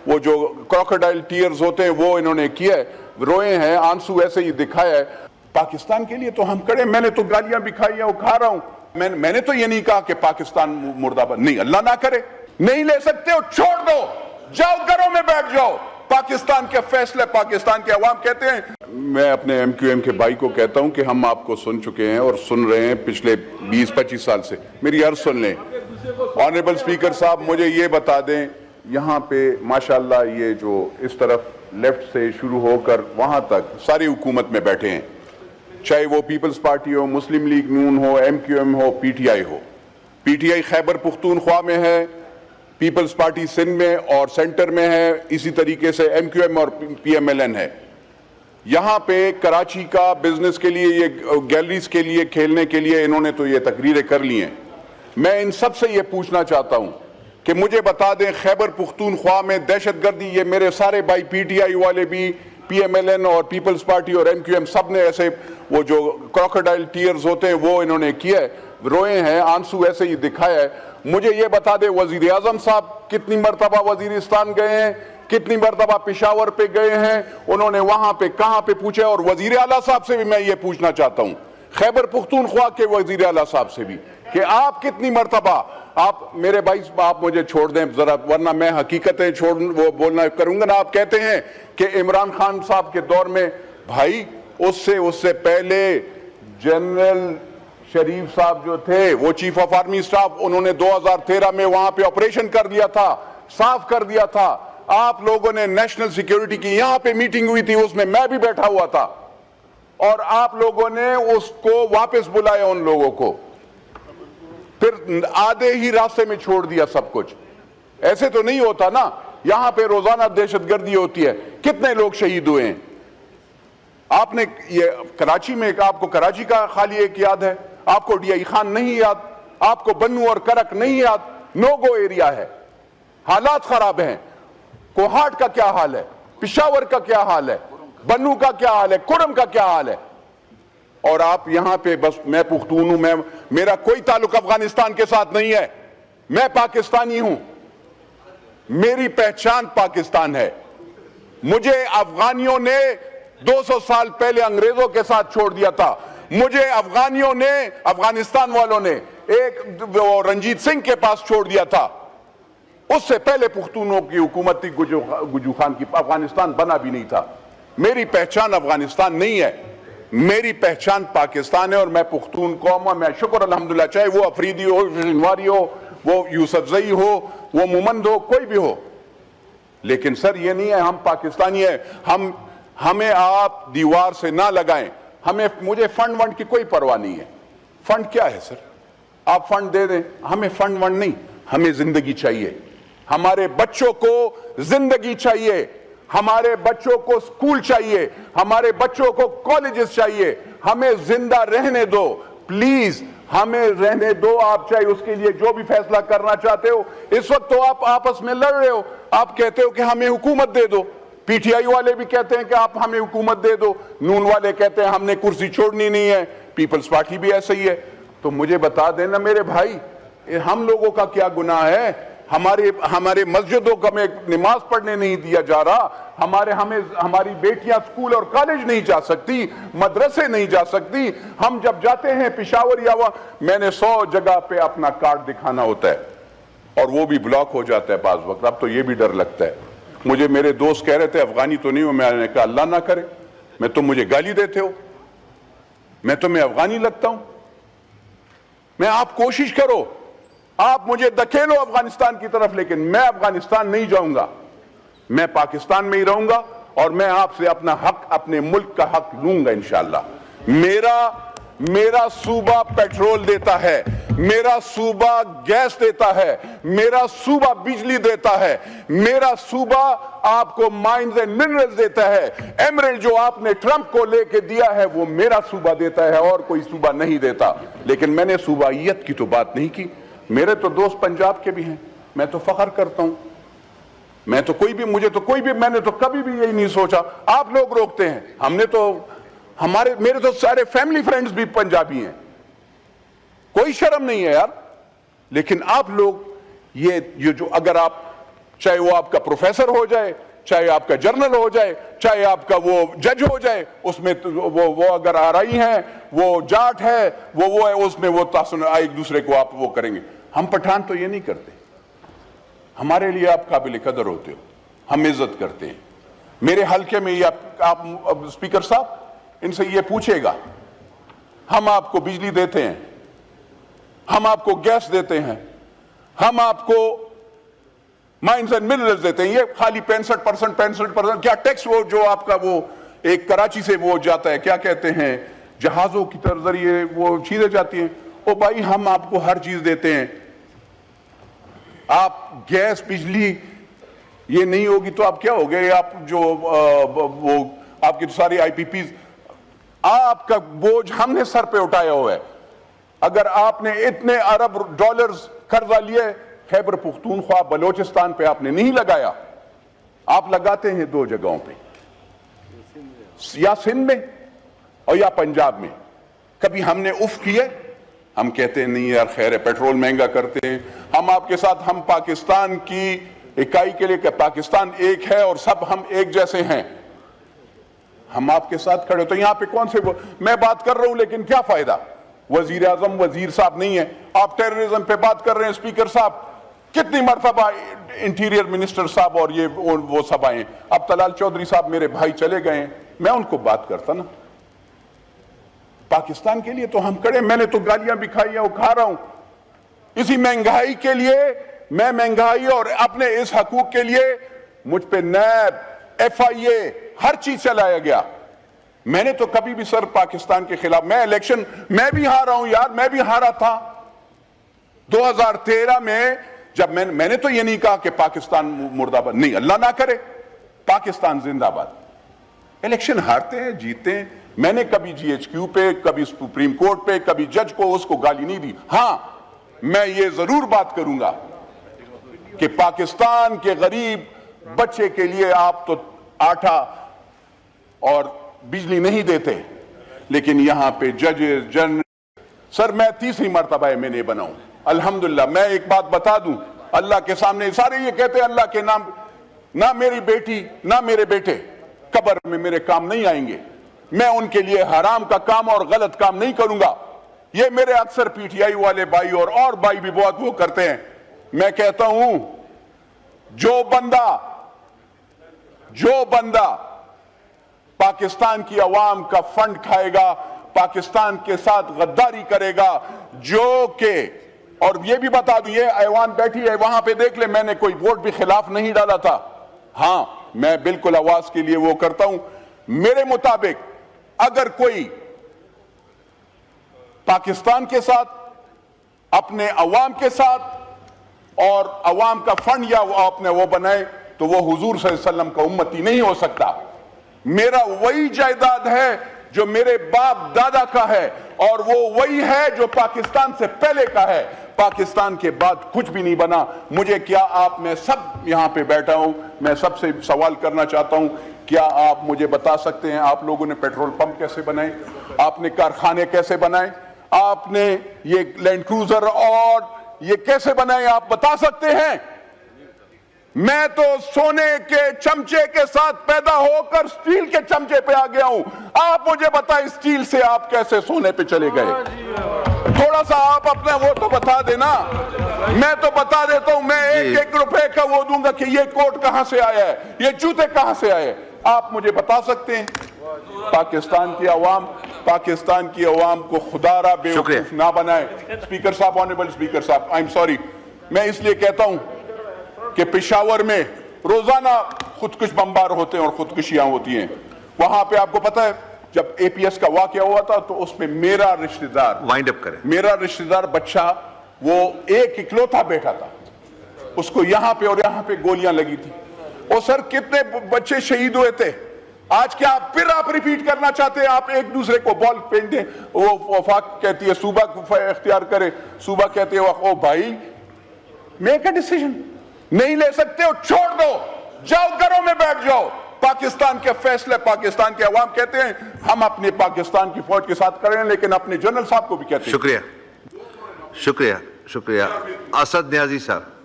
وہ جو crocodile tears ہوتے ہیں وہ انہوں نے کیا ہے, روئے ہیں, آنسو ایسے ہی دکھایا ہے. پاکستان کے لیے تو ہم کھڑے, میں نے تو گالیاں بھی کھائی ہیں اور کھا رہا ہوں. میں نے تو یہ نہیں کہا کہ پاکستان مردہ باد, نہیں, اللہ نہ کرے. نہیں لے سکتے ہو, چھوڑ دو, جاؤ گھروں میں بیٹھ جاؤ. پاکستان کے فیصلے پاکستان کے عوام کہتے ہیں. میں اپنے ایم کیو ایم کے بھائی کو کہتا ہوں کہ ہم آپ کو سن چکے ہیں اور سن رہے ہیں پچھلے 20-25 سال سے, میری عرض سن لیں. آنریبل اسپیکر صاحب مجھے یہ بتا دیں, یہاں پہ ماشاءاللہ یہ جو اس طرف لیفٹ سے شروع ہو کر وہاں تک ساری حکومت میں بیٹھے ہیں, چاہے وہ پیپلز پارٹی ہو, مسلم لیگ نون ہو, ایم کیو ایم ہو, پی ٹی آئی ہو. P T I Khyber Pakhtunkhwa میں ہے, پیپلز پارٹی سندھ میں اور سینٹر میں ہے, اسی طریقے سے ایم کیو ایم اور پی ایم ایل این ہے. یہاں پہ کراچی کا بزنس کے لیے, یہ گیلریز کے لیے, کھیلنے کے لیے انہوں نے تو یہ تقریریں کر لی ہیں. میں ان سب سے یہ پوچھنا چاہتا ہوں کہ مجھے بتا دیں خیبر پختونخوا میں دہشت گردی, یہ میرے سارے بھائی پی ٹی آئی والے بھی, پی ایم ایل این اور پیپلز پارٹی اور ایم کیو ایم سب نے ایسے وہ جو کراکوڈائل ٹیئرز ہوتے ہیں وہ انہوں نے کیا ہے, روئے ہیں, آنسو ایسے ہی دکھایا ہے. مجھے یہ بتا دیں وزیر اعظم صاحب کتنی مرتبہ وزیرستان گئے ہیں, کتنی مرتبہ پشاور پہ گئے ہیں, انہوں نے وہاں پہ کہاں پہ پوچھا. اور وزیر اعلیٰ صاحب سے بھی میں یہ پوچھنا چاہتا ہوں, خیبر پختونخوا کے وزیر اعلیٰ صاحب سے بھی, کہ آپ کتنی مرتبہ, آپ میرے بھائی آپ مجھے چھوڑ دیں ذرا, ورنہ میں حقیقتیں وہ بولنا کروں گا نا. آپ کہتے ہیں کہ عمران خان صاحب کے دور میں, بھائی اس سے پہلے جنرل شریف صاحب جو تھے وہ چیف آف آرمی اسٹاف, انہوں نے 2013 میں وہاں پہ آپریشن کر دیا تھا, صاف کر دیا تھا. آپ لوگوں نے نیشنل سیکیورٹی کی یہاں پہ میٹنگ ہوئی تھی, اس میں میں بھی بیٹھا ہوا تھا, اور آپ لوگوں نے اس کو واپس بلایا ان لوگوں کو, پھر آدھے ہی راستے میں چھوڑ دیا سب کچھ. ایسے تو نہیں ہوتا نا. یہاں پہ روزانہ دہشت گردی ہوتی ہے, کتنے لوگ شہید ہوئے ہیں. آپ نے یہ کراچی میں, آپ کو کراچی کا خالی ایک یاد ہے, آپ کو ڈی آئی خان نہیں یاد, آپ کو بنو اور کرک نہیں یاد. نو گو ایریا ہے, حالات خراب ہیں. کوہاٹ کا کیا حال ہے, پشاور کا کیا حال ہے, بنو کا کیا حال ہے, کرم کا کیا حال ہے. اور آپ یہاں پہ بس میں پختون ہوں, میرا کوئی تعلق افغانستان کے ساتھ نہیں ہے, میں پاکستانی ہوں, میری پہچان پاکستان ہے. مجھے افغانیوں نے 200 سال پہلے انگریزوں کے ساتھ چھوڑ دیا تھا. مجھے افغانیوں نے, افغانستان والوں نے ایک رنجیت سنگھ کے پاس چھوڑ دیا تھا. اس سے پہلے پختونوں کی حکومت تھی, گجو خان کی, افغانستان بنا بھی نہیں تھا. میری پہچان افغانستان نہیں ہے, میری پہچان پاکستان ہے, اور میں پختون قوم ہوں. میں شکر الحمدللہ, چاہے وہ افریدی ہو, شنواری ہو, وہ یوسف زئی ہو, وہ مومند ہو, کوئی بھی ہو. لیکن سر یہ نہیں ہے ہم پاکستانی ہیں. ہمیں آپ دیوار سے نہ لگائیں. مجھے فنڈ کی کوئی پرواہ نہیں ہے. فنڈ کیا ہے سر, آپ فنڈ دے دیں, ہمیں فنڈ نہیں, ہمیں زندگی چاہیے. ہمارے بچوں کو زندگی چاہیے, ہمارے بچوں کو سکول چاہیے, ہمارے بچوں کو کالجز چاہیے. ہمیں زندہ رہنے دو پلیز, ہمیں رہنے دو. آپ چاہے اس کے لیے جو بھی فیصلہ کرنا چاہتے ہو. اس وقت تو آپ آپس میں لڑ رہے ہو, آپ کہتے ہو کہ ہمیں حکومت دے دو. پی ٹی آئی والے بھی کہتے ہیں کہ آپ ہمیں حکومت دے دو, نون والے کہتے ہیں ہم نے کرسی چھوڑنی نہیں ہے, پیپلز پارٹی بھی ایسا ہی ہے. تو مجھے بتا دینا میرے بھائی, ہم لوگوں کا کیا گناہ ہے. ہمارے مسجدوں کو ہمیں نماز پڑھنے نہیں دیا جا رہا, ہماری بیٹیاں سکول اور کالج نہیں جا سکتی, مدرسے نہیں جا سکتی. ہم جب جاتے ہیں پشاور یا میں نے 100 جگہ پہ اپنا کارڈ دکھانا ہوتا ہے, اور وہ بھی بلاک ہو جاتا ہے بعض وقت. اب تو یہ بھی ڈر لگتا ہے. مجھے میرے دوست کہہ رہے تھے افغانی تو نہیں ہو, میں نے کہا اللہ نہ کرے, میں تم مجھے گالی دیتے ہو, میں تمہیں افغانی لگتا ہوں. میں آپ کوشش کرو, آپ مجھے دھکیلو افغانستان کی طرف, لیکن میں افغانستان نہیں جاؤں گا. میں پاکستان میں ہی رہوں گا, اور میں آپ سے اپنا حق, اپنے ملک کا حق لوں گا انشاءاللہ. میرا صوبہ پیٹرول دیتا ہے, میرا صوبہ گیس دیتا ہے, میرا صوبہ بجلی دیتا ہے, میرا صوبہ آپ کو مائنز اینڈ منرلز دیتا ہے. ایمرلڈ جو آپ نے ٹرمپ کو لے کے دیا ہے وہ میرا صوبہ دیتا ہے, اور کوئی صوبہ نہیں دیتا. لیکن میں نے صوبائیت کی تو بات نہیں کی. میرے تو دوست پنجاب کے بھی ہیں, میں تو فخر کرتا ہوں. میں نے تو کبھی بھی یہی نہیں سوچا. آپ لوگ روکتے ہیں, میرے تو سارے فیملی فرینڈز بھی پنجابی ہیں, کوئی شرم نہیں ہے یار. لیکن آپ لوگ یہ جو اگر آپ چاہے وہ آپ کا پروفیسر ہو جائے، چاہے آپ کا جرنل ہو جائے، چاہے آپ کا وہ جج ہو جائے، اس میں وہ اگر آرائی ہیں، وہ جاٹ ہے، وہ ہے، اس میں وہ تعصب ایک دوسرے کو آپ وہ کریں گے۔ ہم پٹھان تو یہ نہیں کرتے، ہمارے لیے آپ قابل قدر ہوتے ہو، ہم عزت کرتے ہیں۔ میرے حلقے میں یہ آپ اسپیکر صاحب ان سے یہ پوچھے گا، ہم آپ کو بجلی دیتے ہیں، ہم آپ کو گیس دیتے ہیں، ہم آپ کو مائنز اینڈ منرلز دیتے ہیں، یہ خالی 65% کیا ٹیکس وہ جو آپ کا وہ ایک کراچی سے وہ جاتا ہے، کیا کہتے ہیں، جہازوں کی ذریعے وہ چیزیں جاتی ہیں، او بھائی ہم آپ کو ہر چیز دیتے ہیں، آپ گیس بجلی یہ نہیں ہوگی تو آپ کیا ہو گئے؟ آپ جو وہ آپ کی ساری آئی پی پیز، آپ کا بوجھ ہم نے سر پہ اٹھایا ہوا ہے۔ اگر آپ نے اتنے ارب ڈالرز قرضہ لیے، خیبر پختونخوا بلوچستان پہ آپ نے نہیں لگایا، آپ لگاتے ہیں دو جگہوں پہ، یا سندھ میں اور یا پنجاب میں۔ کبھی ہم نے اف کیے؟ ہم کہتے ہیں نہیں یار خیر ہے، پیٹرول مہنگا کرتے ہیں، ہم آپ کے ساتھ، ہم پاکستان کی اکائی کے لیے کہ پاکستان ایک ہے اور سب ہم ایک جیسے ہیں، ہم آپ کے ساتھ کھڑے۔ تو یہاں پہ کون سے میں بات کر رہا ہوں لیکن کیا فائدہ؟ وزیر اعظم وزیر صاحب نہیں ہے، آپ ٹیررزم پہ بات کر رہے ہیں اسپیکر صاحب، کتنی مرتبہ انٹیریئر منسٹر صاحب اور یہ وہ سب آئے ہیں۔ اب طلال چودھری صاحب میرے بھائی چلے گئے ہیں، میں ان کو بات کرتا نا، پاکستان کے لیے تو ہم کھڑے، میں نے تو گالیاں بھی کھائی ہیں اور کھا رہا ہوں، اسی مہنگائی کے لیے میں مہنگائی اور اپنے اس حقوق کے لیے مجھ پہ نیب، ایف آئی اے، ہر چیز چلایا گیا۔ میں نے تو کبھی بھی سر پاکستان کے خلاف، میں الیکشن میں بھی ہارا ہوں یار، میں بھی ہارا تھا 2013 میں، جب میں نے تو یہ نہیں کہا کہ پاکستان مردہ آباد، نہیں اللہ نہ کرے، پاکستان زندہ آباد۔ الیکشن ہارتے ہیں جیتتے ہیں، میں نے کبھی جی ایچ کیو پہ، کبھی سپریم کورٹ پہ، کبھی جج کو اس کو گالی نہیں دی۔ ہاں میں یہ ضرور بات کروں گا کہ پاکستان کے غریب بچے کے لیے آپ تو آٹا اور بجلی نہیں دیتے، لیکن یہاں پہ ججز جن سر میں تیسری مرتبہ ایم این اے بناؤں الحمدللہ۔ میں ایک بات بتا دوں اللہ کے سامنے، سارے یہ کہتے ہیں اللہ کے نام، نہ میری بیٹی نہ میرے بیٹے قبر میں میرے کام نہیں آئیں گے، میں ان کے لیے حرام کا کام اور غلط کام نہیں کروں گا۔ یہ میرے اکثر پی ٹی آئی والے بھائی اور بھائی بھی بہت وہ کرتے ہیں، میں کہتا ہوں جو بندہ پاکستان کی عوام کا فنڈ کھائے گا، پاکستان کے ساتھ غداری کرے گا، جو کہ اور یہ بھی بتا دوں، یہ ایوان بیٹھی ہے وہاں پہ دیکھ لے، میں نے کوئی ووٹ بھی خلاف نہیں ڈالا تھا، ہاں میں بالکل آواز کے لیے وہ کرتا ہوں۔ میرے مطابق اگر کوئی پاکستان کے ساتھ، اپنے عوام کے ساتھ اور عوام کا فنڈ یا اپنے وہ بنائے تو وہ حضور صلی اللہ علیہ وسلم کا امتی نہیں ہو سکتا۔ میرا وہی جائیداد ہے جو میرے باپ دادا کا ہے، اور وہ وہی ہے جو پاکستان سے پہلے کا ہے، پاکستان کے بعد کچھ بھی نہیں بنا۔ مجھے کیا آپ، میں سب یہاں پہ بیٹھا ہوں، میں سب سے سوال کرنا چاہتا ہوں، کیا آپ مجھے بتا سکتے ہیں آپ لوگوں نے پیٹرول پمپ کیسے بنائے، آپ نے کارخانے کیسے بنائے، آپ نے یہ لینڈ کروزر اور یہ کیسے بنائے، آپ بتا سکتے ہیں؟ میں تو سونے کے چمچے کے ساتھ پیدا ہو کر سٹیل کے چمچے پہ آ گیا ہوں، آپ مجھے بتائیں سٹیل سے آپ کیسے سونے پہ چلے گئے؟ تھوڑا سا آپ اپنا وہ تو بتا دینا، میں تو بتا دیتا ہوں، میں 1-1 روپے کا وہ دوں گا کہ یہ کوٹ کہاں سے آیا ہے، یہ جوتے کہاں سے آئے، آپ مجھے بتا سکتے ہیں؟ پاکستان کی عوام کو خدا را بے وقوف نہ بنائے۔ اسپیکر صاحب، آنریبل اسپیکر صاحب، آئی ایم سوری، میں اس لیے کہتا ہوں کہ پشاور میں روزانہ خودکش بمبار ہوتے ہیں اور خودکشیاں ہوتی ہیں، وہاں پہ آپ کو پتہ ہے جب اے پی ایس کا واقعہ ہوا تھا تو اس میں میرا رشتہ دار بچہ وہ ایک اکلوتا بیٹا تھا، اس کو یہاں پہ اور یہاں پہ گولیاں لگی تھی، اور سر کتنے بچے شہید ہوئے تھے۔ آج کیا پھر آپ ریپیٹ کرنا چاہتے ہیں؟ آپ ایک دوسرے کو بال پھینک دیں، وہ وفاق کہتی ہے صوبہ اختیار کرے، صوبہ کہتے ہیں او بھائی میک اے ڈیسیژن، نہیں لے سکتے ہو چھوڑ دو، جاؤ گھروں میں بیٹھ جاؤ، پاکستان کے فیصلے پاکستان کے عوام کہتے ہیں، ہم اپنے پاکستان کی فوج کے ساتھ کریں، لیکن اپنے جنرل صاحب کو بھی کہتے ہیں۔ شکریہ اسد نیازی صاحب۔